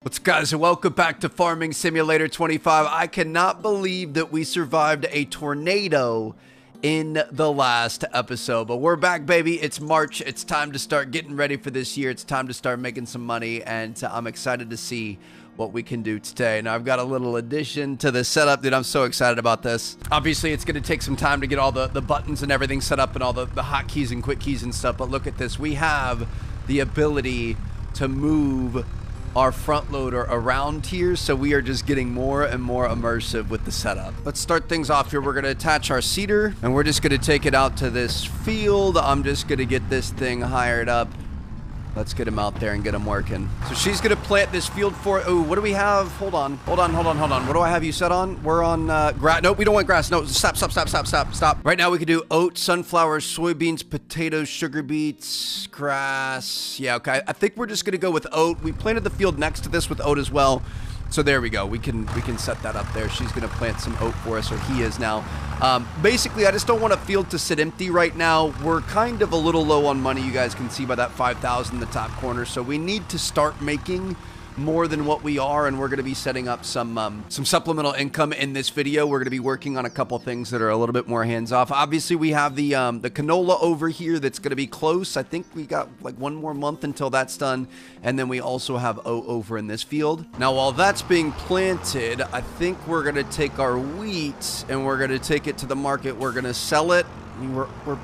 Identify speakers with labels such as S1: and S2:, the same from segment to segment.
S1: What's up, guys, and welcome back to Farming Simulator 25. I cannot believe that we survived a tornado in the last episode, but we're back, baby. It's March. It's time to start getting ready for this year. It's time to start making some money, and I'm excited to see what we can do today. Now, I've got a little addition to the setup, dude. I'm so excited about this. Obviously, it's going to take some time to get all the buttons and everything set up and all the hotkeys and quick keys and stuff, but look at this. We have the ability to move our front loader around here, so we are just getting more and more immersive with the setup. Let's start things off here. We're going to attach our seeder, and we're just going to take it out to this field. I'm just going to get this thing hired up. Let's get him out there and get him working. So she's going to plant this field for... Oh, what do we have? Hold on. What do I have you set on? We're on grass. Nope, we don't want grass. No, stop. Right now we can do oats, sunflowers, soybeans, potatoes, sugar beets, grass. Yeah, okay. I think we're just going to go with oat. We planted the field next to this with oat as well. So there we go. We can set that up there. She's going to plant some oat for us, or he is now. Basically, I just don't want a field to sit empty right now. We're kind of a little low on money. You guys can see by that 5,000 in the top corner. So we need to start making more than what we are, and we're going to be setting up some supplemental income in this video. We're going to be working on a couple things that are a little bit more hands-off. Obviously, we have the canola over here that's going to be close. I think we got like one more month until that's done, and then we also have oat over in this field. Now, while that's being planted, I think we're going to take our wheat and we're going to take it to the market. We're going to sell it. I mean, we're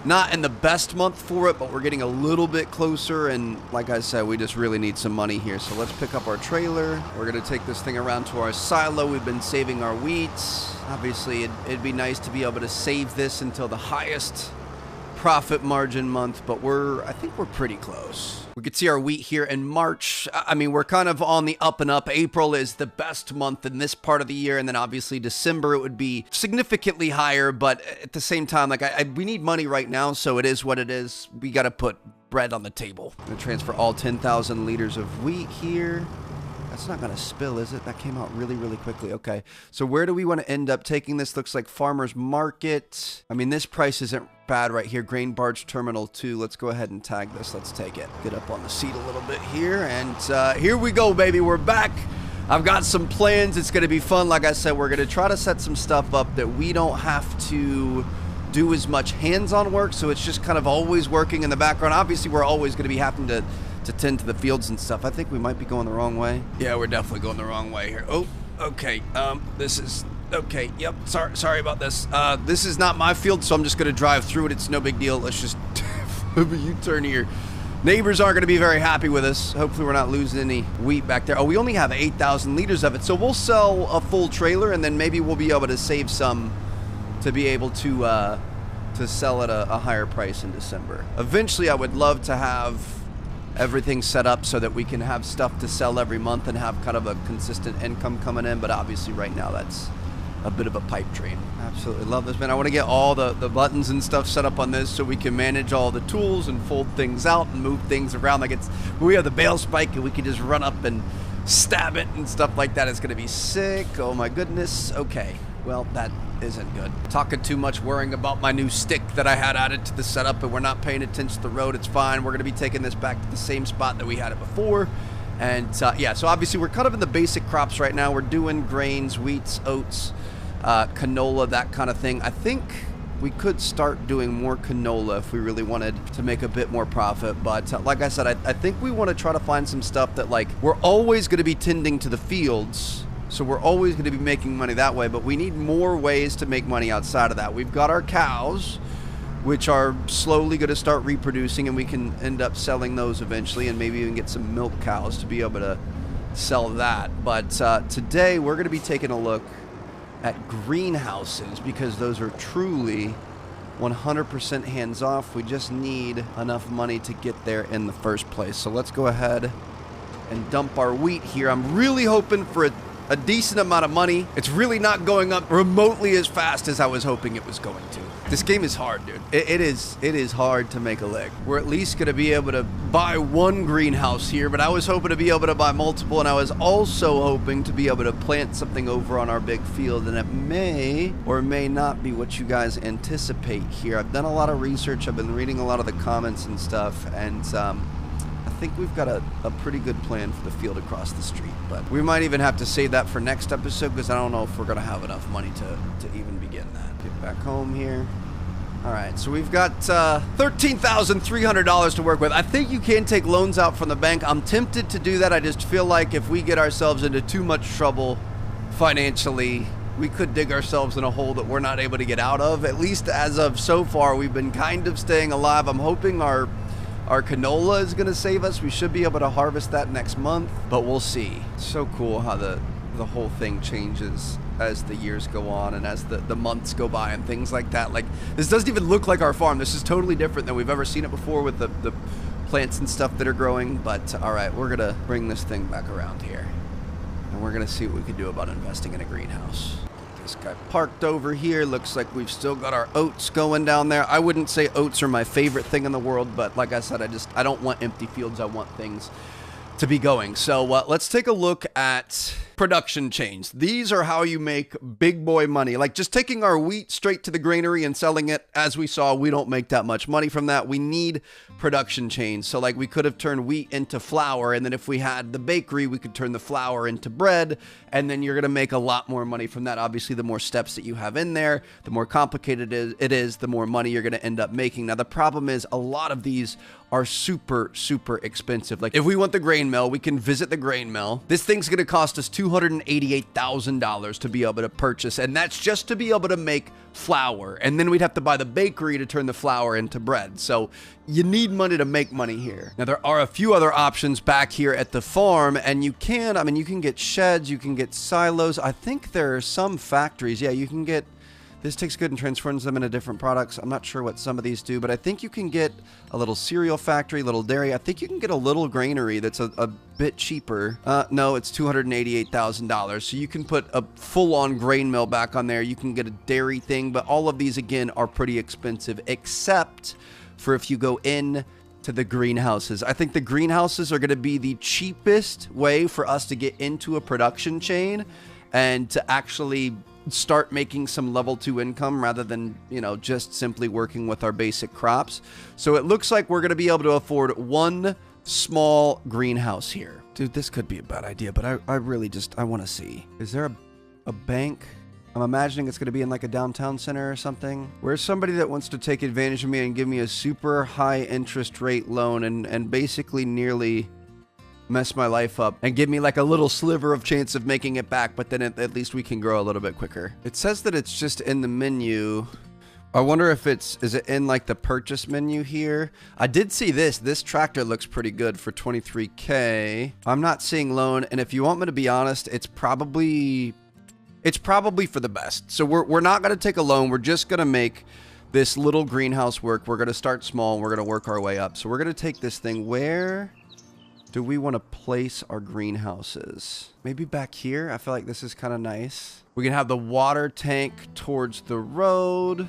S1: not in the best month for it, but we're getting a little bit closer, and like I said, we just really need some money here. So let's pick up our trailer. We're going to take this thing around to our silo. We've been saving our wheat. Obviously, it'd be nice to be able to save this until the highest profit margin month, but I think we're pretty close. We could see our wheat here in March. I mean, we're kind of on the up and up. April is the best month in this part of the year, and then obviously December it would be significantly higher, but at the same time, like we need money right now, so it is what it is. We got to put bread on the table. I'm gonna transfer all 10,000 liters of wheat here. That's not gonna spill, is it? That came out really, really quickly. Okay, so where do we want to end up taking this? Looks like farmer's market. I mean, this price isn't bad right here. Grain barge terminal 2. Let's go ahead and tag this. Let's take it. Get up on the seat a little bit here, and here we go, baby. We're back. I've got some plans. It's gonna be fun. Like I said, we're gonna try to set some stuff up that we don't have to do as much hands-on work, so it's just kind of always working in the background. Obviously, we're always gonna be having to tend to the fields and stuff. I think we might be going the wrong way. Yeah, we're definitely going the wrong way here. Oh, okay. This is okay. Yep. Sorry about this. This is not my field, so I'm just gonna drive through it. It's no big deal. Let's just flip a U-turn here. Neighbors aren't gonna be very happy with us. Hopefully, we're not losing any wheat back there. Oh, we only have 8,000 liters of it, so we'll sell a full trailer, and then maybe we'll be able to save some to be able to sell at a higher price in December. Eventually, I would love to have everything set up so that we can have stuff to sell every month and have kind of a consistent income coming in, but obviously right now that's a bit of a pipe dream. Absolutely love this, man. I want to get all the buttons and stuff set up on this so we can manage all the tools and fold things out and move things around. Like we have the bale spike and we can just run up and stab it and stuff like that. It's going to be sick. Oh my goodness. Okay. Well, that isn't good. Talking too much, worrying about my new stick that I had added to the setup, and we're not paying attention to the road. It's fine. We're going to be taking this back to the same spot that we had it before. And yeah, so obviously we're kind of in the basic crops right now. We're doing grains, wheats, oats, canola, that kind of thing. I think we could start doing more canola if we really wanted to make a bit more profit. But like I said, I think we want to try to find some stuff that, like, we're always going to be tending to the fields, so we're always going to be making money that way, but we need more ways to make money outside of that. We've got our cows, which are slowly going to start reproducing, and we can end up selling those eventually, and maybe even get some milk cows to be able to sell that. But today we're going to be taking a look at greenhouses, because those are truly 100% hands-off. We just need enough money to get there in the first place. So let's go ahead and dump our wheat here. I'm really hoping for a decent amount of money. It's really not going up remotely as fast as I was hoping it was going to. This game is hard, dude. It is hard to make a lick. We're at least gonna be able to buy one greenhouse here, but I was hoping to be able to buy multiple, and I was also hoping to be able to plant something over on our big field, and it may or may not be what you guys anticipate here. I've done a lot of research. I've been reading a lot of the comments and stuff, and I think we've got a pretty good plan for the field across the street, but we might even have to save that for next episode because I don't know if we're going to have enough money to even begin that. Get back home here. All right, so we've got $13,300 to work with. I think you can take loans out from the bank. I'm tempted to do that. I just feel like if we get ourselves into too much trouble financially, we could dig ourselves in a hole that we're not able to get out of. At least as of so far, we've been kind of staying alive. I'm hoping our canola is going to save us. We should be able to harvest that next month, but we'll see. It's so cool how the whole thing changes as the years go on and as the months go by and things like that. Like, this doesn't even look like our farm. This is totally different than we've ever seen it before with the plants and stuff that are growing. But all right, we're going to bring this thing back around here. And we're going to see what we can do about investing in a greenhouse. This guy parked over here. Looks like we've still got our oats going down there. I wouldn't say oats are my favorite thing in the world, but like I said, I don't want empty fields. I want things to be going. So let's take a look at production chains. These are how you make big boy money. Like just taking our wheat straight to the granary and selling it, as we saw, we don't make that much money from that. We need production chains. So like we could have turned wheat into flour, and then if we had the bakery, we could turn the flour into bread, and then you're going to make a lot more money from that. Obviously, the more steps that you have in there, the more complicated it is, the more money you're going to end up making. Now, the problem is a lot of these are super, super expensive. Like if we want the grain mill, we can visit the grain mill. This thing's going to cost us $288,000 to be able to purchase, and that's just to be able to make flour. And then we'd have to buy the bakery to turn the flour into bread. So you need money to make money here. Now, there are a few other options back here at the farm, and you can get sheds, you can get silos. I think there are some factories. Yeah, you can get, this takes good and transforms them into different products. I'm not sure what some of these do, but I think you can get a little cereal factory, little dairy. I think you can get a little granary that's a bit cheaper. No, it's $288,000. So you can put a full-on grain mill back on there. You can get a dairy thing, but all of these, again, are pretty expensive, except for if you go in to the greenhouses. I think the greenhouses are going to be the cheapest way for us to get into a production chain and to actually start making some level 2 income rather than, just simply working with our basic crops. So it looks like we're going to be able to afford one small greenhouse here. Dude, this could be a bad idea, but I really I want to see. Is there a bank? I'm imagining it's going to be in like a downtown center or something. Where's somebody that wants to take advantage of me and give me a super high interest rate loan and basically nearly mess my life up and give me like a little sliver of chance of making it back, but then at least we can grow a little bit quicker. It says that it's just in the menu. I wonder if is it in like the purchase menu here? I did see this tractor looks pretty good for $23K. I'm not seeing loan, and if you want me to be honest, it's probably for the best. So we're not going to take a loan. We're just going to make this little greenhouse work. We're going to start small and we're going to work our way up. So we're going to take this thing. Where do we want to place our greenhouses? Maybe back here. I feel like this is kind of nice. We can have the water tank towards the road.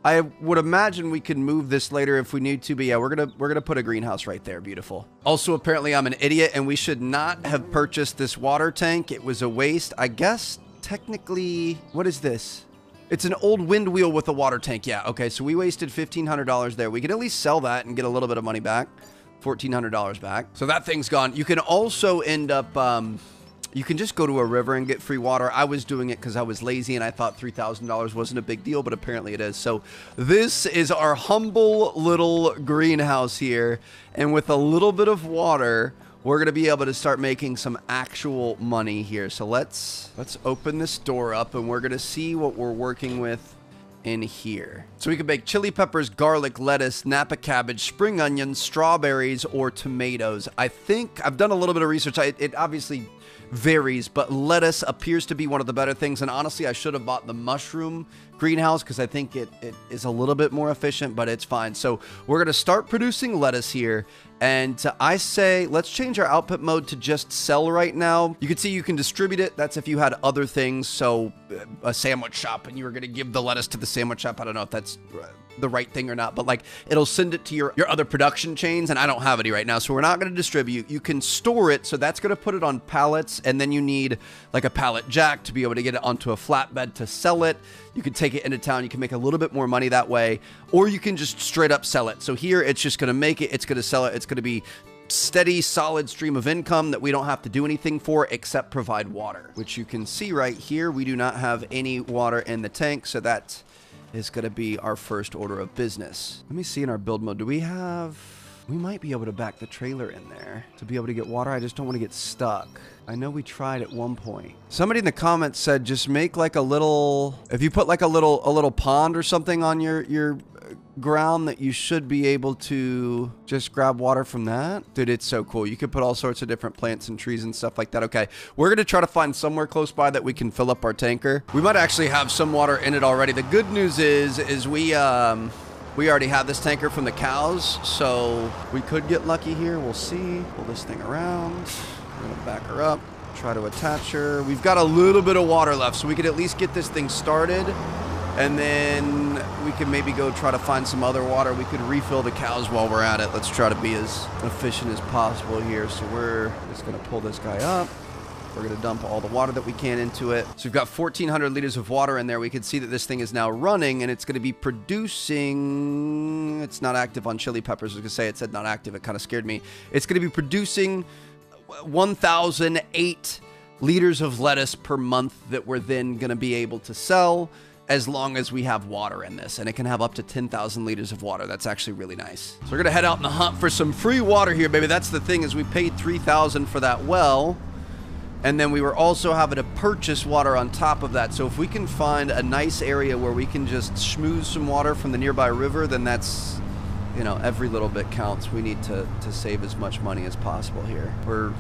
S1: I would imagine we can move this later if we need to, but yeah, we're gonna put a greenhouse right there. Beautiful. Also, apparently I'm an idiot and we should not have purchased this water tank. It was a waste. I guess technically, what is this? It's an old wind wheel with a water tank. Yeah, okay, so we wasted $1,500 there. We could at least sell that and get a little bit of money back. $1,400 back. So that thing's gone. You can also end up, you can just go to a river and get free water. I was doing it because I was lazy and I thought $3,000 wasn't a big deal, but apparently it is. So this is our humble little greenhouse here. And with a little bit of water, we're going to be able to start making some actual money here. So let's open this door up and we're going to see what we're working with in here. So we can make chili peppers, garlic, lettuce, Napa cabbage, spring onions, strawberries, or tomatoes. I think I've done a little bit of research. It obviously varies, but lettuce appears to be one of the better things. And honestly, I should have bought the mushroom greenhouse because I think it is a little bit more efficient, but it's fine. So we're going to start producing lettuce here. And I say, let's change our output mode to just sell right now. You can see you can distribute it. That's if you had other things. So a sandwich shop and you were going to give the lettuce to the sandwich shop. I don't know if that's the right thing or not, but like it'll send it to your other production chains, and I don't have any right now, so we're not going to distribute. You can store it, so that's going to put it on pallets, and then you need like a pallet jack to be able to get it onto a flatbed to sell it. You can take it into town. You can make a little bit more money that way, or you can just straight up sell it. So here it's just going to make it, it's going to sell it, it's going to be steady, solid stream of income that we don't have to do anything for except provide water, which you can see right here. We do not have any water in the tank, so that is going to be our first order of business. Let me see in our build mode. Do we have... We might be able to back the trailer in there to be able to get water. I just don't want to get stuck. I know we tried at one point. Somebody in the comments said just make like a little... If you put like a little pond or something on your ground, that you should be able to just grab water from that. Dude, it's so cool. You could put all sorts of different plants and trees and stuff like that. Okay, we're gonna try to find somewhere close by that we can fill up our tanker. We might actually have some water in it already. The good news is we already have this tanker from the cows, so we could get lucky here. We'll see. Pull this thing around. We're gonna back her up, try to attach her. We've got a little bit of water left, so we could at least get this thing started, and then we can maybe go try to find some other water. We could refill the cows while we're at it. Let's try to be as efficient as possible here. So we're just gonna pull this guy up. We're going to dump all the water that we can into it. So we've got 1,400 liters of water in there. We can see that this thing is now running, and it's going to be producing... It's not active on chili peppers. I was going to say it said not active. It kind of scared me. It's going to be producing 1,008 liters of lettuce per month that we're then going to be able to sell as long as we have water in this. And it can have up to 10,000 liters of water. That's actually really nice. So we're going to head out in the hunt for some free water here, baby. That's the thing, is we paid $3,000 for that well. And then we were also having to purchase water on top of that. So if we can find a nice area where we can just schmooze some water from the nearby river, then that's, you know, every little bit counts. We need to save as much money as possible here. We're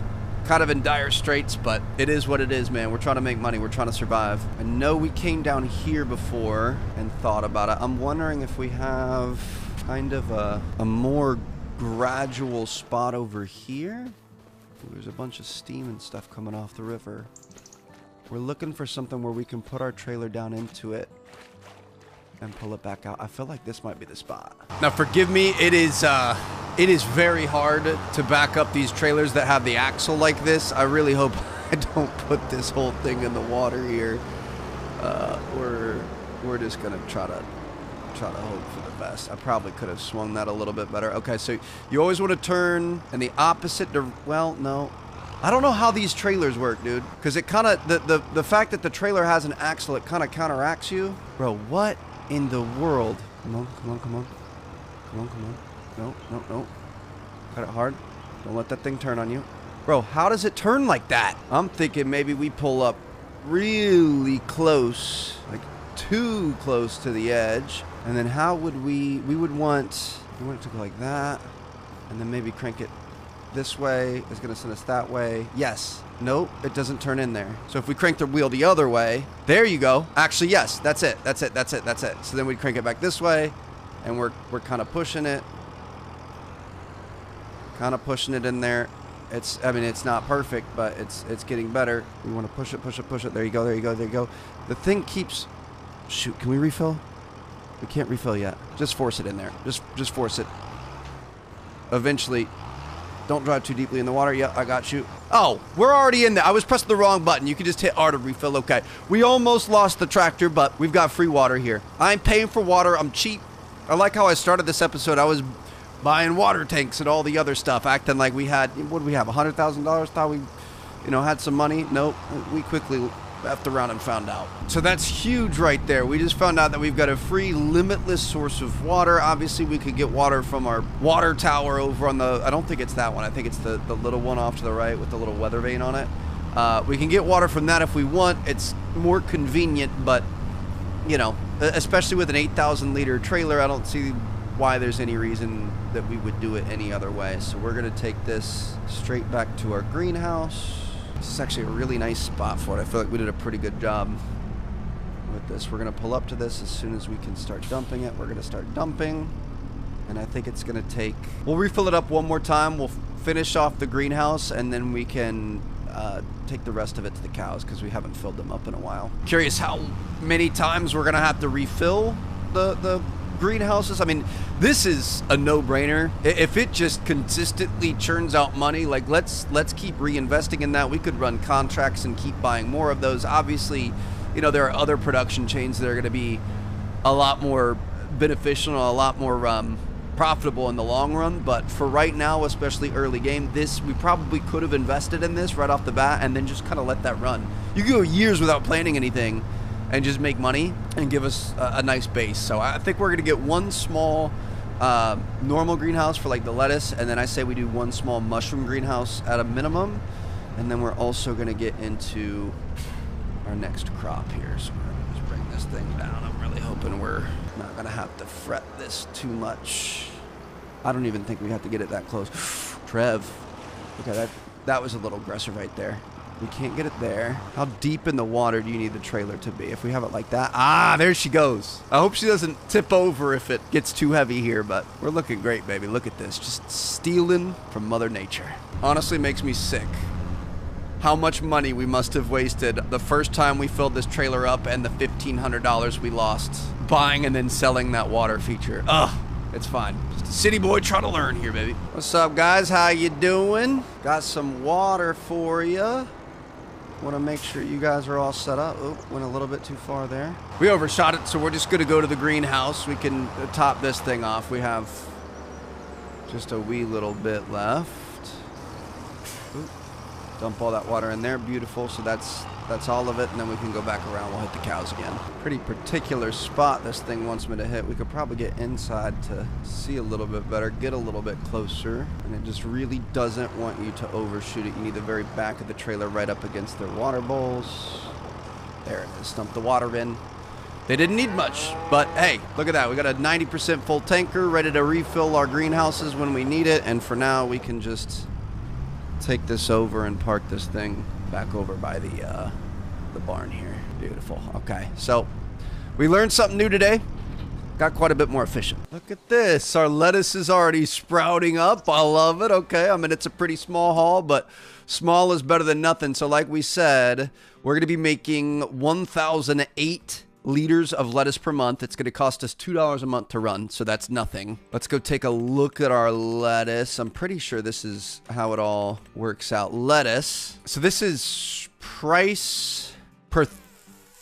S1: kind of in dire straits, but it is what it is, man. We're trying to make money. We're trying to survive. I know we came down here before and thought about it. I'm wondering if we have kind of a more gradual spot over here. There's a bunch of steam and stuff coming off the river. We're looking for something where we can put our trailer down into it and pull it back out. I feel like this might be the spot. Now, forgive me, it is very hard to back up these trailers that have the axle like this. I really hope I don't put this whole thing in the water here. We're just gonna try to hope for the best. I probably could have swung that a little bit better. Okay, so you always want to turn in the opposite well, no. I don't know how these trailers work, dude. Because it kind of, the fact that the trailer has an axle, it kind of counteracts you. Bro, what in the world? Come on, come on, come on. Come on, come on. No, no, no. Cut it hard. Don't let that thing turn on you. Bro, how does it turn like that? I'm thinking maybe we pull up really close, like too close to the edge. And then how would we want it to go like that, and then maybe crank it this way. It's going to send us that way. Yes. Nope, it doesn't turn in there. So if we crank the wheel the other way, there you go. Actually, yes, that's it. That's it. That's it. That's it. So then we crank it back this way, and we're kind of pushing it. Kind of pushing it in there. I mean, it's not perfect, but it's getting better. We want to push it, push it, push it. There you go. There you go. There you go. The thing keeps... Shoot, can we refill? We can't refill yet. Just force it in there. Just force it. Eventually. Don't drive too deeply in the water. Yeah, I got you. Oh, we're already in there. I was pressing the wrong button. You can just hit R to refill. Okay. We almost lost the tractor, but we've got free water here. I'm paying for water. I'm cheap. I like how I started this episode. I was buying water tanks and all the other stuff, acting like we had, what did we have, $100,000? Thought we, had some money. Nope. We quickly effed around and found out. So that's huge right there. We just found out that we've got a free limitless source of water. Obviously we could get water from our water tower over on the, I don't think it's that one. I think it's the little one off to the right with the little weather vane on it. We can get water from that if we want. It's more convenient, but especially with an 8,000 liter trailer, I don't see why there's any reason that we would do it any other way. So we're gonna take this straight back to our greenhouse. This is actually a really nice spot for it. I feel like we did a pretty good job with this. We're gonna pull up to this as soon as we can start dumping it. We're gonna start dumping, and I think it's gonna take, we'll refill it up one more time. We'll finish off the greenhouse, and then we can take the rest of it to the cows because we haven't filled them up in a while. Curious how many times we're gonna have to refill the greenhouses. I mean, this is a no-brainer. If it just consistently churns out money, like let's keep reinvesting in that. We could run contracts and keep buying more of those. Obviously, there are other production chains that are going to be a lot more beneficial, a lot more profitable in the long run, but for right now, especially early game, we probably could have invested in this right off the bat and then just kind of let that run. You can go years without planting anything and just make money and give us a nice base. So I think we're gonna get one small normal greenhouse for like the lettuce, and then I say we do one small mushroom greenhouse at a minimum, and then we're also gonna get into our next crop here. So we're gonna just bring this thing down. I'm really hoping we're not gonna have to fret this too much. I don't even think we have to get it that close. Trev, okay, that was a little aggressive right there. We can't get it there. How deep in the water do you need the trailer to be? If we have it like that. Ah, there she goes. I hope she doesn't tip over if it gets too heavy here, but we're looking great, baby. Look at this. Just stealing from Mother Nature. Honestly makes me sick how much money we must have wasted the first time we filled this trailer up and the $1,500 we lost buying and then selling that water feature. Ugh. It's fine. Just a city boy trying to learn here, baby. What's up, guys? How you doing? Got some water for you. Want to make sure you guys are all set up. Oh, went a little bit too far there. We overshot it, so we're just going to go to the greenhouse. We can top this thing off. We have just a wee little bit left. Ooh. Dump all that water in there. Beautiful. So that's all of it, and then we can go back around. We'll hit the cows again. Pretty particular spot this thing wants me to hit. We could probably get inside to see a little bit better, get a little bit closer, and it just really doesn't want you to overshoot it. You need the very back of the trailer right up against their water bowls. There it is. Dump the water in. They didn't need much, but hey, look at that. We got a 90% full tanker ready to refill our greenhouses when we need it, and for now we can just take this over and park this thing back over by the barn here. Beautiful. Okay, so we learned something new today. Got quite a bit more efficient. Look at this. Our lettuce is already sprouting up. I love it. Okay, I mean, it's a pretty small haul, but small is better than nothing. So like we said, we're going to be making 1,008 liters of lettuce per month. It's going to cost us $2 a month to run, so that's nothing. Let's go take a look at our lettuce. I'm pretty sure this is how it all works out. Lettuce. So this is price per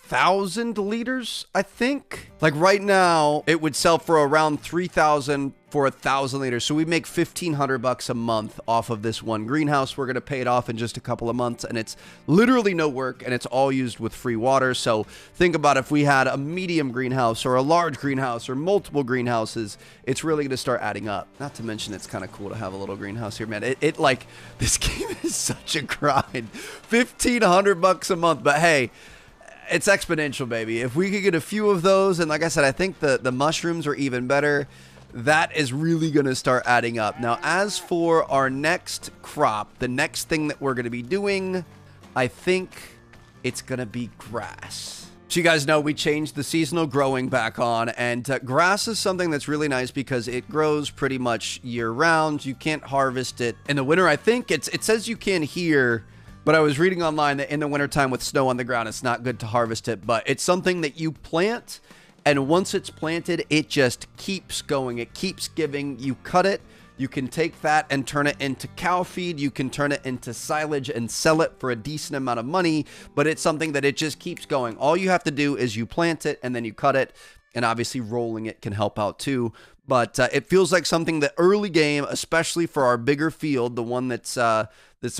S1: 1,000 liters, I think. Like right now, it would sell for around 3,000 for 1,000 liters. So we make $1,500 a month off of this one greenhouse. We're going to pay it off in just a couple of months, and it's literally no work, and it's all used with free water. So think about if we had a medium greenhouse or a large greenhouse or multiple greenhouses, it's really going to start adding up. Not to mention, it's kind of cool to have a little greenhouse here, man. It like, this game is such a grind. $1,500 a month, but hey, it's exponential, baby. If we could get a few of those, and like I said, I think the mushrooms are even better. That is really going to start adding up. Now, as for our next crop, the next thing that we're going to be doing, I think it's going to be grass. So you guys know we changed the seasonal growing back on, and grass is something that's really nice because it grows pretty much year round. You can't harvest it in the winter. I think it says you can here, but I was reading online that in the wintertime with snow on the ground, it's not good to harvest it, but it's something that you plant, and once it's planted, it just keeps going. It keeps giving. You cut it, you can take that and turn it into cow feed. You can turn it into silage and sell it for a decent amount of money, but it's something that it just keeps going. All you have to do is you plant it and then you cut it, and obviously rolling it can help out too. But it feels like something that early game, especially for our bigger field, the one that's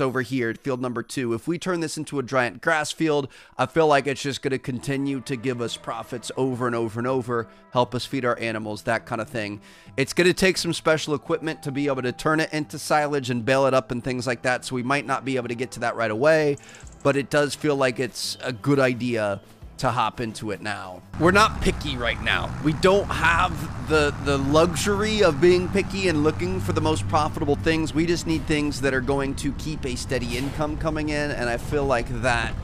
S1: over here, field number 2, if we turn this into a giant grass field, I feel like it's just going to continue to give us profits over and over and over, help us feed our animals, that kind of thing. It's going to take some special equipment to be able to turn it into silage and bale it up and things like that, so we might not be able to get to that right away, but it does feel like it's a good idea to hop into it now. We're not picky right now. We don't have the luxury of being picky and looking for the most profitable things. We just need things that are going to keep a steady income coming in, and I feel like that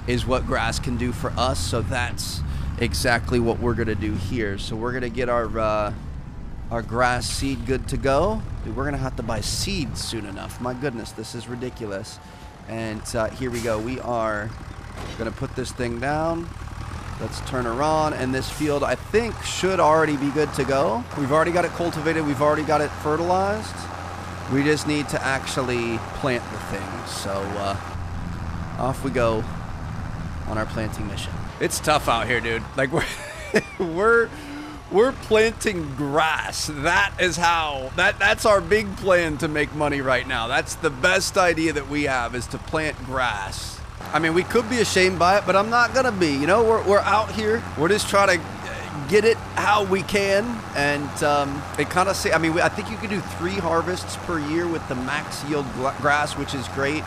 S1: is what grass can do for us, so that's exactly what we're gonna do here. So we're gonna get our grass seed good to go. Dude, we're gonna have to buy seeds soon enough. My goodness, this is ridiculous. And here we go. We are gonna put this thing down. Let's turn her on, and this field, I think, should already be good to go. We've already got it cultivated. We've already got it fertilized. We just need to actually plant the thing. So off we go on our planting mission. It's tough out here, dude. Like we're We're planting grass. That is how, that's our big plan to make money right now. That's the best idea that we have, is to plant grass. I mean, we could be ashamed by it, but I'm not gonna be. You know, we're out here. We're just trying to get it how we can, and it kind of say, I mean, I think you can do 3 harvests per year with the max yield grass, which is great.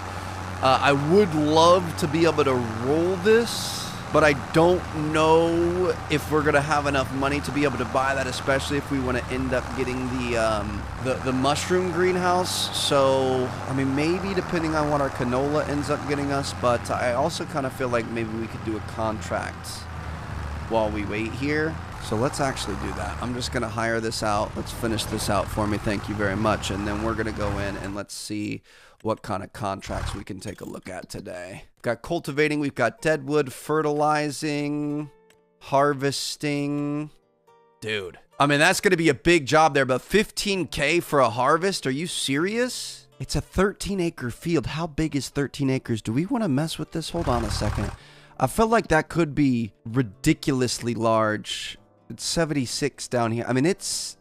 S1: I would love to be able to roll this, but I don't know if we're gonna have enough money to be able to buy that, especially if we want to end up getting the mushroom greenhouse. So I mean, maybe depending on what our canola ends up getting us, but I also kind of feel like maybe we could do a contract while we wait here. So let's actually do that. I'm just gonna hire this out. Let's finish this out for me. Thank you very much. And then we're gonna go in and let's see what kind of contracts we can take a look at today. We've got cultivating, we've got deadwood, fertilizing, harvesting. Dude, I mean, that's gonna be a big job there, but 15K for a harvest? Are you serious? It's a 13-acre field. How big is 13 acres? Do we wanna mess with this? Hold on a second. I feel like that could be ridiculously large. It's 76 down here. I mean, it's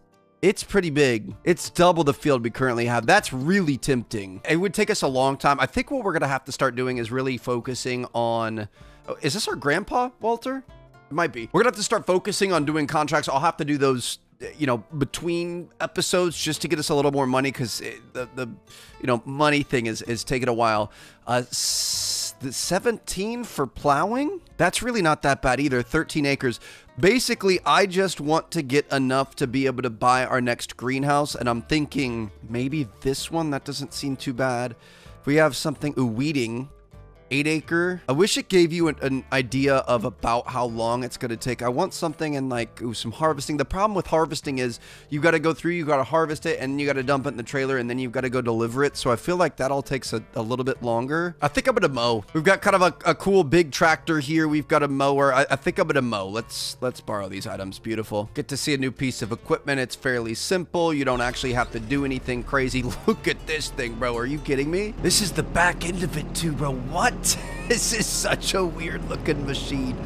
S1: pretty big. It's double the field we currently have. That's really tempting. It would take us a long time. I think what we're gonna have to start doing is really focusing on, oh, is this our grandpa, Walter? It might be. We're gonna have to start focusing on doing contracts. I'll have to do those, you know, between episodes just to get us a little more money, because the you know, money thing is taking a while. The 17 for plowing? That's really not that bad either. 13 acres. Basically, I just want to get enough to be able to buy our next greenhouse, and I'm thinking maybe this one. That doesn't seem too bad. If we have something, weeding, 8-acre. I wish it gave you an idea of about how long it's going to take. I want something in like some harvesting. The problem with harvesting is you got to go through, you got to harvest it, and you got to dump it in the trailer, and then you've got to go deliver it. So I feel like that all takes a little bit longer. I think I'm going to mow. We've got kind of a cool big tractor here. We've got a mower. I think I'm going to mow. Let's borrow these items. Beautiful. Get to see a new piece of equipment. It's fairly simple. You don't actually have to do anything crazy. Look at this thing, bro. Are you kidding me? This is the back end of it too, bro. What? This is such a weird looking machine.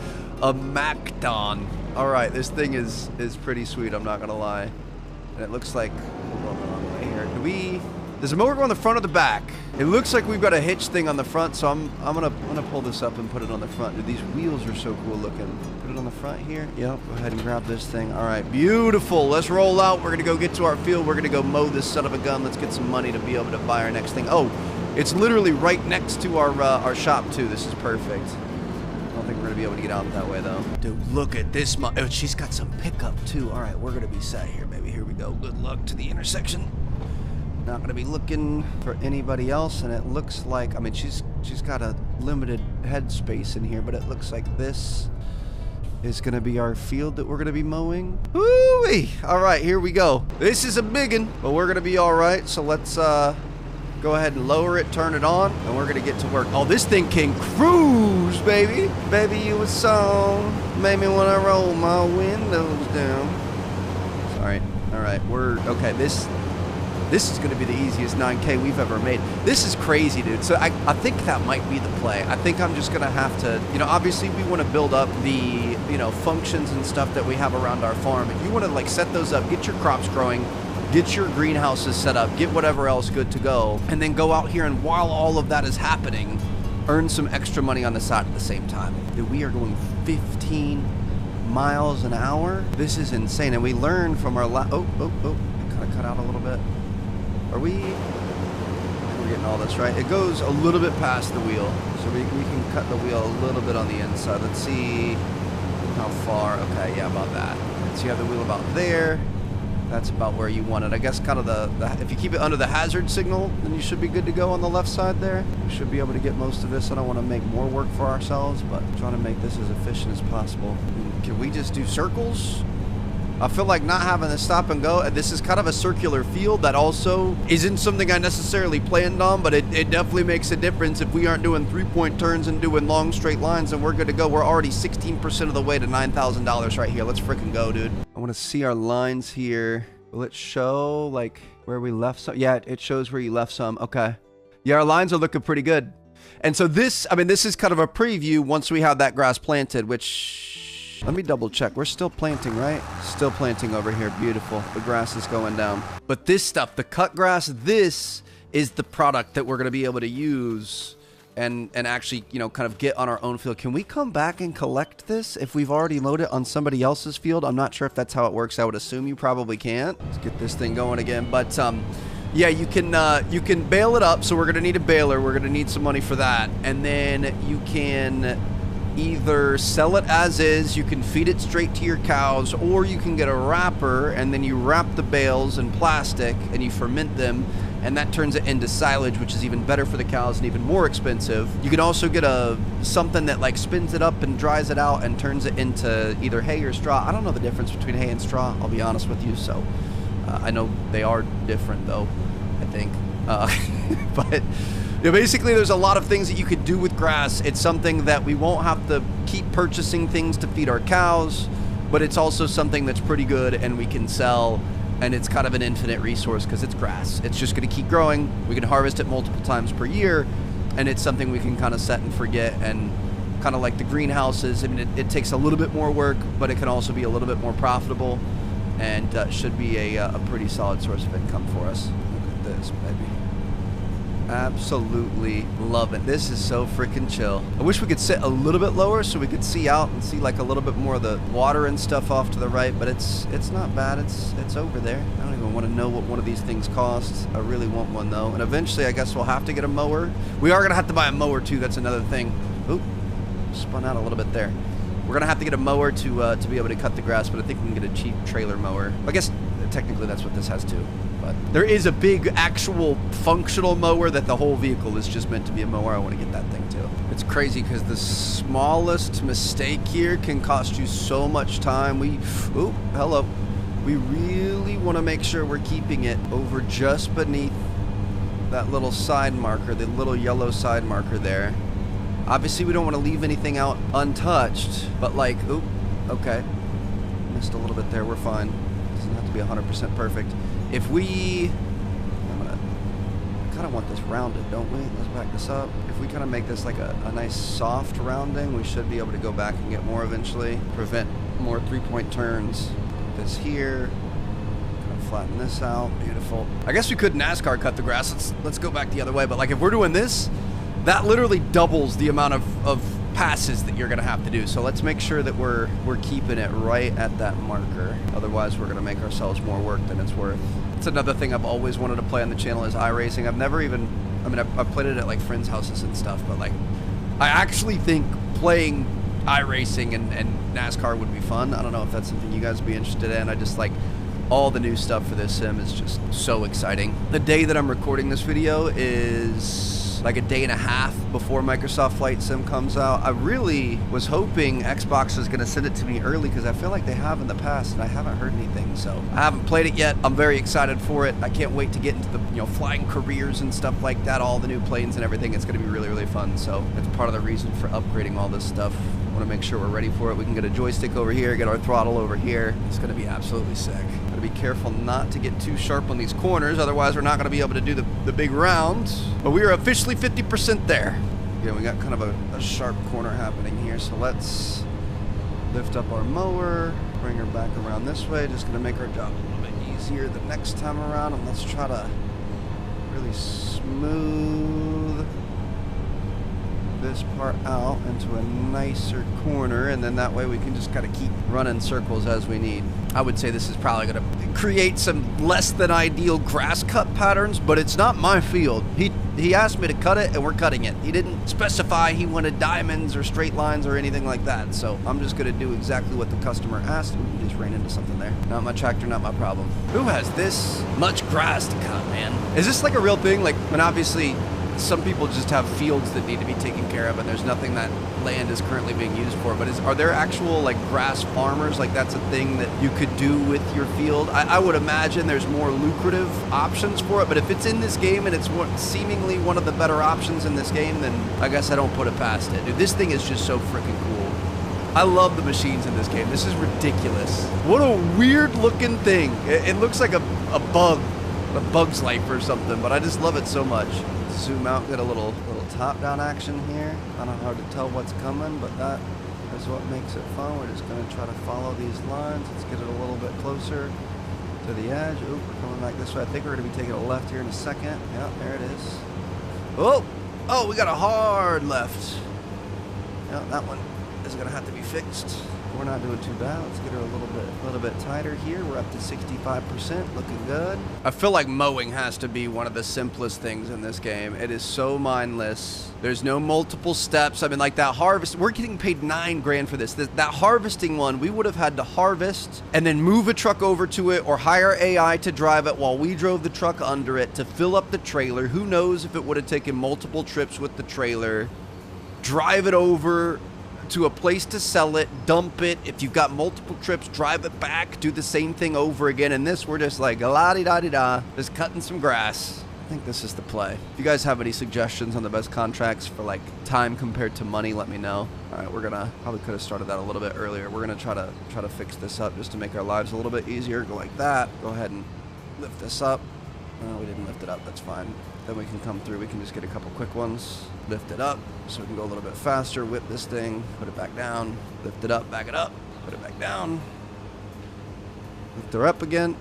S1: A Macdon. All right, this thing is pretty sweet, I'm not gonna lie. And it looks like, hold on the wrong way here. Does a mower go on the front or the back? It looks like we've got a hitch thing on the front, so I'm gonna pull this up and put it on the front. Dude, these wheels are so cool looking. Put it on the front here. Yep, go ahead and grab this thing. All right, beautiful. Let's roll out. We're gonna go get to our field. We're gonna go mow this son of a gun. Let's get some money to be able to buy our next thing. Oh, it's literally right next to our shop too. This is perfect. I don't think we're gonna be able to get out that way though. Dude, look at this. Oh, she's got some pickup too. All right, we're gonna be set here, baby. Here we go. Good luck to the intersection. Not gonna be looking for anybody else, and it looks like, I mean, she's got a limited headspace in here, but it looks like this is gonna be our field that we're gonna be mowing. Woo-wee! All right, here we go. This is a biggin', but we're gonna be all right. So let's go ahead and lower it, turn it on, and we're gonna get to work. Oh, this thing can cruise, baby. Baby, you a song, made me wanna roll my windows down. Sorry. All right, we're okay. This is going to be the easiest 9K we've ever made. This is crazy, dude. So I think that might be the play. I think I'm just going to have to, you know, obviously we want to build up the, you know, functions and stuff that we have around our farm. And you want to like set those up, get your crops growing, get your greenhouses set up, get whatever else good to go, and then go out here and while all of that is happening, earn some extra money on the side at the same time. Dude, we are going 15 miles an hour. This is insane. And we learned from our oh, it kind of cut out a little bit. Are we? We're getting all this right. It goes a little bit past the wheel, so we can cut the wheel a little bit on the inside. Let's see how far. Okay, yeah, about that. So you have the wheel about there. That's about where you want it. I guess kind of the if you keep it under the hazard signal, then you should be good to go on the left side there. We should be able to get most of this. I don't want to make more work for ourselves, but I'm trying to make this as efficient as possible. Can we just do circles? I feel like not having to stop and go. This is kind of a circular field that also isn't something I necessarily planned on, but it definitely makes a difference if we aren't doing 3-point turns and doing long straight lines, and we're good to go. We're already 16% of the way to $9,000 right here. Let's freaking go, dude. I want to see our lines here. Will it show like where we left some? Yeah, it shows where you left some. Okay. Yeah, our lines are looking pretty good. And so this, I mean, this is kind of a preview once we have that grass planted, which Let me double check. We're still planting, right? Still planting over here. Beautiful. The grass is going down. But this stuff, the cut grass, this is the product that we're going to be able to use and actually, you know, kind of get on our own field. Can we come back and collect this if we've already loaded it on somebody else's field? I'm not sure if that's how it works. I would assume you probably can't. Let's get this thing going again. But yeah, you can bail it up. So we're going to need a baler. We're going to need some money for that. And then you can either sell it as is, you can feed it straight to your cows, or you can get a wrapper and then you wrap the bales in plastic and you ferment them, and that turns it into silage, which is even better for the cows and even more expensive. You can also get something that like spins it up and dries it out and turns it into either hay or straw. I don't know the difference between hay and straw, I'll be honest with you. So I know they are different though, I think. But you know, basically there's a lot of things that you could do with grass. It's something that we won't have to keep purchasing things to feed our cows, but it's also something that's pretty good and we can sell. And it's kind of an infinite resource because it's grass. It's just going to keep growing. We can harvest it multiple times per year, and it's something we can kind of set and forget. And kind of like the greenhouses, I mean, it takes a little bit more work, but it can also be a little bit more profitable, and should be a pretty solid source of income for us. Look at this, baby. Absolutely love it. This is so freaking chill. I wish we could sit a little bit lower so we could see out and see like a little bit more of the water and stuff off to the right, but it's not bad. It's over there. I don't even want to know what one of these things costs. I really want one though, and eventually I guess we'll have to get a mower. We are gonna have to buy a mower too. That's another thing. Oop, spun out a little bit there. We're gonna have to get a mower to be able to cut the grass, but I think we can get a cheap trailer mower. I guess technically that's what this has too. But there is a big actual functional mower that the whole vehicle is just meant to be a mower. I want to get that thing too. It's crazy because the smallest mistake here can cost you so much time. Ooh, hello. We really want to make sure we're keeping it over just beneath that little side marker, the little yellow side marker there. Obviously we don't want to leave anything out untouched, but like, oop, okay. Missed a little bit there, we're fine. Doesn't have to be 100% perfect. If we, kind of want this rounded, don't we? Let's back this up. If we kind of make this like a nice soft rounding, we should be able to go back and get more eventually. Prevent more three-point turns. Put this here. Kind of flatten this out. Beautiful. I guess we could NASCAR cut the grass. Let's go back the other way. But like if we're doing this, that literally doubles the amount of passes that you're gonna have to do. So let's make sure that we're keeping it right at that marker. Otherwise we're gonna make ourselves more work than it's worth. It's another thing I've always wanted to play on the channel is iRacing. I've never even, I mean, I've played it at like friends' houses and stuff, but like I actually think playing iRacing and NASCAR would be fun. I don't know if that's something you guys would be interested in. I just like all the new stuff for this sim is just so exciting. The day that I'm recording this video is like a day and a half before Microsoft Flight Sim comes out. I really was hoping Xbox was gonna send it to me early because I feel like they have in the past and I haven't heard anything. So I haven't played it yet. I'm very excited for it. I can't wait to get into the flying careers and stuff like that, all the new planes and everything. It's gonna be really, really fun. So that's part of the reason for upgrading all this stuff. I wanna make sure we're ready for it. We can get a joystick over here, get our throttle over here. It's gonna be absolutely sick. Gotta be careful not to get too sharp on these corners, otherwise we're not gonna be able to do the big rounds. But we are officially 50% there. Yeah, we got kind of a sharp corner happening here, so let's lift up our mower, bring her back around this way. Just gonna make our job a little bit easier the next time around, and let's try to really smooth this part out into a nicer corner, and then that way we can just kind of keep running circles as we need. I would say this is probably going to create some less than ideal grass cut patterns, but it's not my field. He asked me to cut it and we're cutting it. He didn't specify he wanted diamonds or straight lines or anything like that, so I'm just going to do exactly what the customer asked. We just ran into something there. Not my tractor, not my problem. Who has this much grass to cut, man? Is this like a real thing? Like, when obviously some people just have fields that need to be taken care of and there's nothing that land is currently being used for, but are there actual like grass farmers? Like that's a thing that you could do with your field? I would imagine there's more lucrative options for it, but if it's in this game and it's seemingly one of the better options in this game, then I guess I don't put it past it. Dude, this thing is just so freaking cool. I love the machines in this game. This is ridiculous. What a weird looking thing. It looks like a bug, a bug's life or something, but I just love it so much. Zoom out, get a little top-down action here. Kind of hard to tell what's coming, but that is what makes it fun. We're just going to try to follow these lines. Let's get it a little bit closer to the edge. Oh, we're coming back this way. I think we're going to be taking a left here in a second. Yeah, there it is. Oh, we got a hard left. Yeah, that one is going to have to be fixed. We're not doing too bad. Let's get her a little bit tighter here. We're up to 65%, looking good. I feel like mowing has to be one of the simplest things in this game. It is so mindless. There's no multiple steps. I mean, like that harvest, we're getting paid $9 grand for this. That harvesting one, we would have had to harvest and then move a truck over to it or hire AI to drive it while we drove the truck under it to fill up the trailer. Who knows if it would have taken multiple trips with the trailer, drive it over to a place to sell it, dump it. If you've got multiple trips, drive it back, do the same thing over again. And this, we're just like la-di-da-di-da, just cutting some grass. I think this is the play. If you guys have any suggestions on the best contracts for like time compared to money, let me know. All right, we're gonna probably could have started that a little bit earlier. We're gonna try to fix this up just to make our lives a little bit easier. Go like that. Go ahead and lift this up. No, we didn't lift it up. That's fine. Then we can come through. We can just get a couple quick ones. Lift it up so we can go a little bit faster. Whip this thing. Put it back down. Lift it up. Back it up. Put it back down. Lift her up again.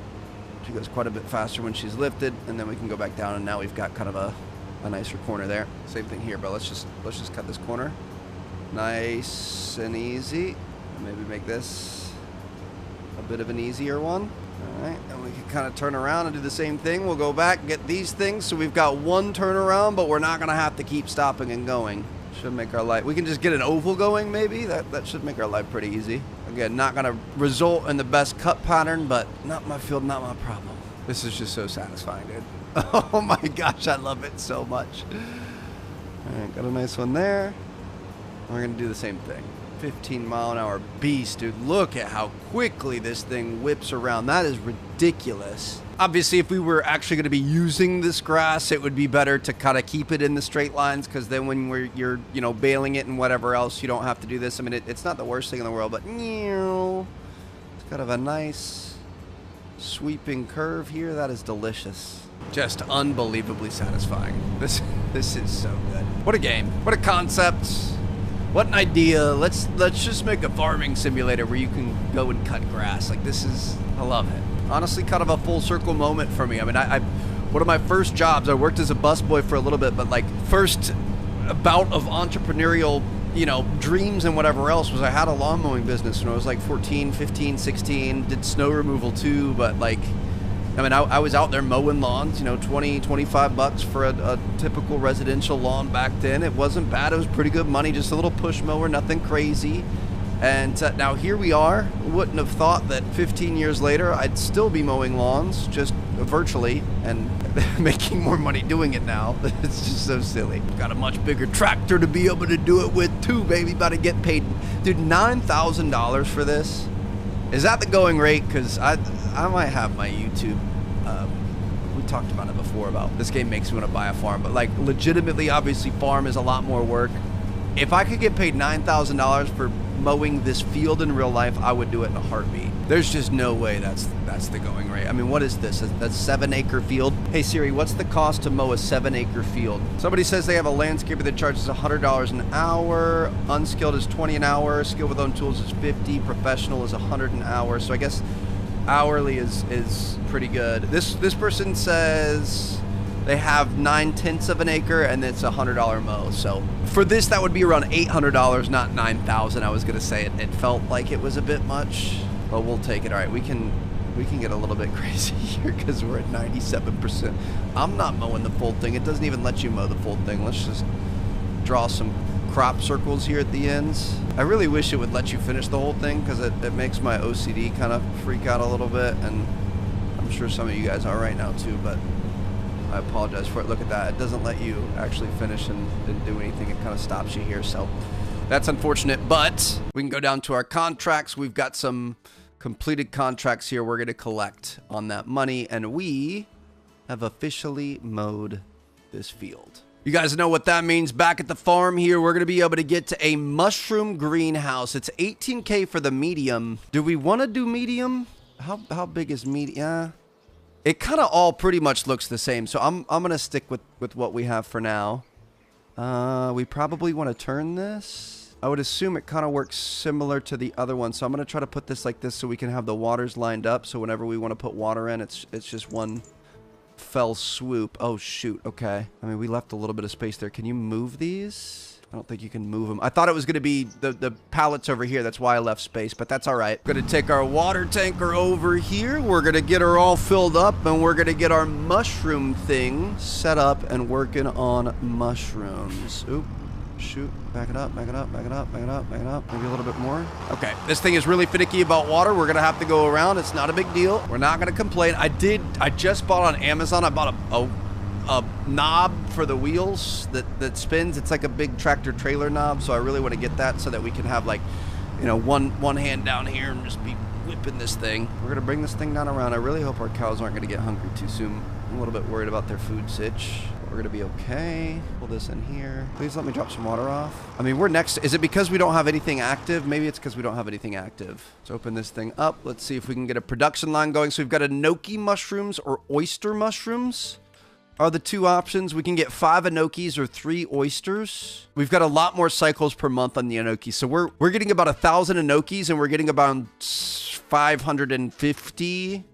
S1: She goes quite a bit faster when she's lifted, and then we can go back down, and now we've got kind of a nicer corner there. Same thing here, but let's just cut this corner. Nice and easy. And maybe make this a bit of an easier one. All right, and we can kind of turn around and do the same thing. We'll go back, get these things, so we've got one turnaround, but we're not going to have to keep stopping and going. Should make our life... We can just get an oval going, maybe? That should make our life pretty easy. Again, not going to result in the best cut pattern, but not my field, not my problem. This is just so satisfying, dude. Oh my gosh, I love it so much. All right, got a nice one there. We're going to do the same thing. 15-mile-an-hour beast, dude. Look at how quickly this thing whips around. That is ridiculous. Obviously, if we were actually going to be using this grass, it would be better to kind of keep it in the straight lines, because then when you're baling it and whatever else, you don't have to do this. I mean, it's not the worst thing in the world, but it's kind of a nice sweeping curve here. That is delicious. Just unbelievably satisfying. This is so good. What a game. What a concept. What an idea. Let's just make a farming simulator where you can go and cut grass. Like, I love it. Honestly, kind of a full circle moment for me. I mean, one of my first jobs, I worked as a busboy for a little bit, but like first bout of entrepreneurial, dreams and whatever else was I had a lawn mowing business when I was like 14, 15, 16, did snow removal too, but like, I mean, I was out there mowing lawns, 20, 25 bucks for a typical residential lawn back then. It wasn't bad. It was pretty good money, just a little push mower, nothing crazy. And now here we are. Wouldn't have thought that 15 years later I'd still be mowing lawns, just virtually, and making more money doing it now. It's just so silly. Got a much bigger tractor to be able to do it with too, baby. About to get paid, dude, $9,000 for this. Is that the going rate? Because I might have my YouTube. We talked about it before about this game makes me want to buy a farm, but like legitimately, obviously, farm is a lot more work. If I could get paid $9,000 for mowing this field in real life, I would do it in a heartbeat. There's just no way that's the going rate. I mean, what is this? That's 7-acre field. Hey Siri, what's the cost to mow a 7-acre field? Somebody says they have a landscaper that charges $100 an hour. Unskilled is $20 an hour. Skilled with own tools is $50. Professional is $100 an hour. So I guess hourly is pretty good. This person says they have 9/10 of an acre and it's $100 mow. So for this, that would be around $800, not $9,000. I was gonna say it felt like it was a bit much, but we'll take it. All right, we can get a little bit crazy here because we're at 97%. I'm not mowing the full thing. It doesn't even let you mow the full thing. Let's just draw some crop circles here at the ends. I really wish it would let you finish the whole thing because it makes my OCD kind of freak out a little bit, and I'm sure some of you guys are right now too, but I apologize for it. Look at that. It doesn't let you actually finish and do anything. It kind of stops you here. So that's unfortunate, but we can go down to our contracts. We've got some completed contracts here we're going to collect on that money, and we have officially mowed this field. You guys know what that means. Back at the farm here, we're going to be able to get to a mushroom greenhouse. It's $18K for the medium. Do we want to do medium? How big is medium? It kind of all pretty much looks the same, so I'm going to stick with what we have for now. We probably want to turn this I would assume it kind of works similar to the other one. So I'm going to try to put this like this so we can have the waters lined up. So whenever we want to put water in, it's just one fell swoop. Oh, shoot. Okay. I mean, we left a little bit of space there. Can you move these? I don't think you can move them. I thought it was going to be the pallets over here. That's why I left space, but that's all right. We're going to take our water tanker over here. We're going to get her all filled up, and we're going to get our mushroom thing set up and working on mushrooms. Oop. Shoot. Back it up, back it up, back it up, back it up, back it up. Maybe a little bit more. Okay. This thing is really finicky about water. We're going to have to go around. It's not a big deal. We're not going to complain. I just bought on Amazon. I bought a knob for the wheels that spins. It's like a big tractor trailer knob, so I really want to get that so that we can have, like, you know, one hand down here and just be whipping this thing. We're gonna bring this thing down around. I really hope our cows aren't gonna get hungry too soon. I'm a little bit worried about their food sitch. We're gonna be okay. Pull this in here. Please let me drop some water off. I mean, we're next. Is it because we don't have anything active? Maybe it's because we don't have anything active. Let's open this thing up. Let's see if we can get a production line going. So we've got enoki mushrooms or oyster mushrooms are the two options. We can get 5 enokis or 3 oysters. We've got a lot more cycles per month on the enoki. So we're getting about 1,000 enokis and we're getting about 550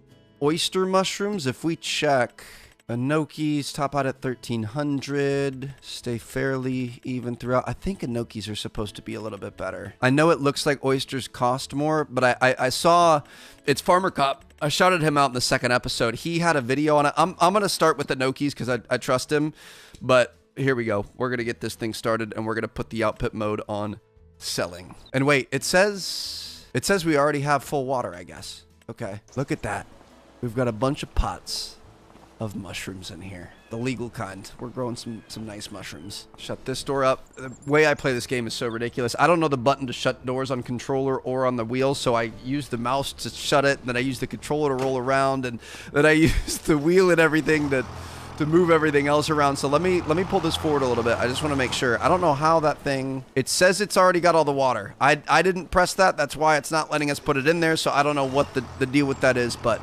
S1: oyster mushrooms. If we check, enokis top out at 1,300, stay fairly even throughout. I think enokis are supposed to be a little bit better. I know it looks like oysters cost more, but I saw, it's Farmer Cop. I shouted him out in the second episode. He had a video on it. I'm going to start with the enokis because I trust him, but here we go. We're going to get this thing started and we're going to put the output mode on selling. And wait, it says we already have full water, I guess. Okay, look at that. We've got a bunch of pots of mushrooms in here, the legal kind. We're growing some nice mushrooms. Shut this door up. The way I play this game is so ridiculous. I don't know the button to shut doors on controller or on the wheel, so I use the mouse to shut it, and then I use the controller to roll around, and then I use the wheel and everything to move everything else around. So let me pull this forward a little bit. I just want to make sure. I don't know how that thing, it says it's already got all the water. I didn't press that. That's why it's not letting us put it in there, so I don't know what the deal with that is, but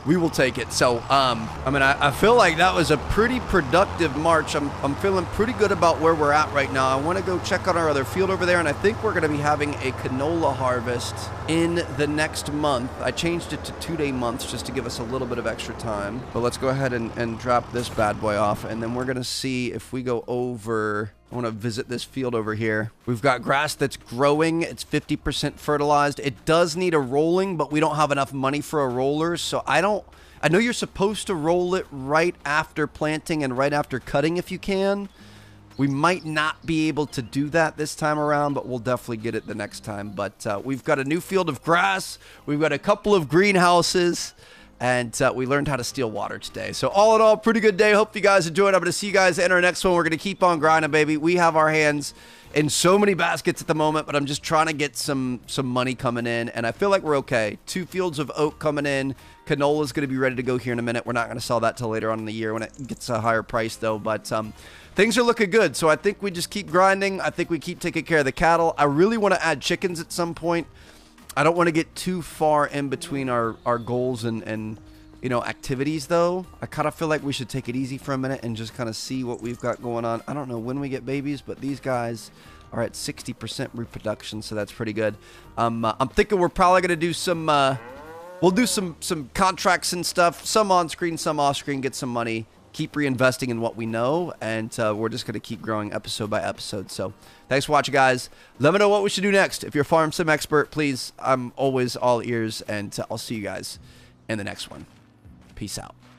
S1: we will take it. So, I mean, I feel like that was a pretty productive March. I'm feeling pretty good about where we're at right now. I want to go check on our other field over there, and I think we're going to be having a canola harvest in the next month. I changed it to 2-day months just to give us a little bit of extra time. But let's go ahead and drop this bad boy off, and then we're going to see if we go over. I want to visit this field over here. We've got grass that's growing. It's 50% fertilized. It does need a rolling, but we don't have enough money for a roller. So I know you're supposed to roll it right after planting and right after cutting if you can. We might not be able to do that this time around, but we'll definitely get it the next time. But we've got a new field of grass. We've got a couple of greenhouses. And we learned how to steal water today. So all in all, pretty good day. Hope you guys enjoyed. I'm going to see you guys in our next one. We're going to keep on grinding, baby. We have our hands in so many baskets at the moment, but I'm just trying to get some money coming in. And I feel like we're okay. 2 fields of oat coming in. Canola is going to be ready to go here in a minute. We're not going to sell that till later on in the year when it gets a higher price, though. But things are looking good. So I think we just keep grinding. I think we keep taking care of the cattle. I really want to add chickens at some point. I don't want to get too far in between our goals and you know, activities, though. I kind of feel like we should take it easy for a minute and just kind of see what we've got going on. I don't know when we get babies, but these guys are at 60% reproduction, so that's pretty good. I'm thinking we're probably going to do some, we'll do some contracts and stuff, some on screen, some off screen, get some money, keep reinvesting in what we know, and we're just going to keep growing episode by episode. So thanks for watching, guys. Let me know what we should do next. If you're a farm sim expert, please, I'm always all ears, and I'll see you guys in the next one. Peace out.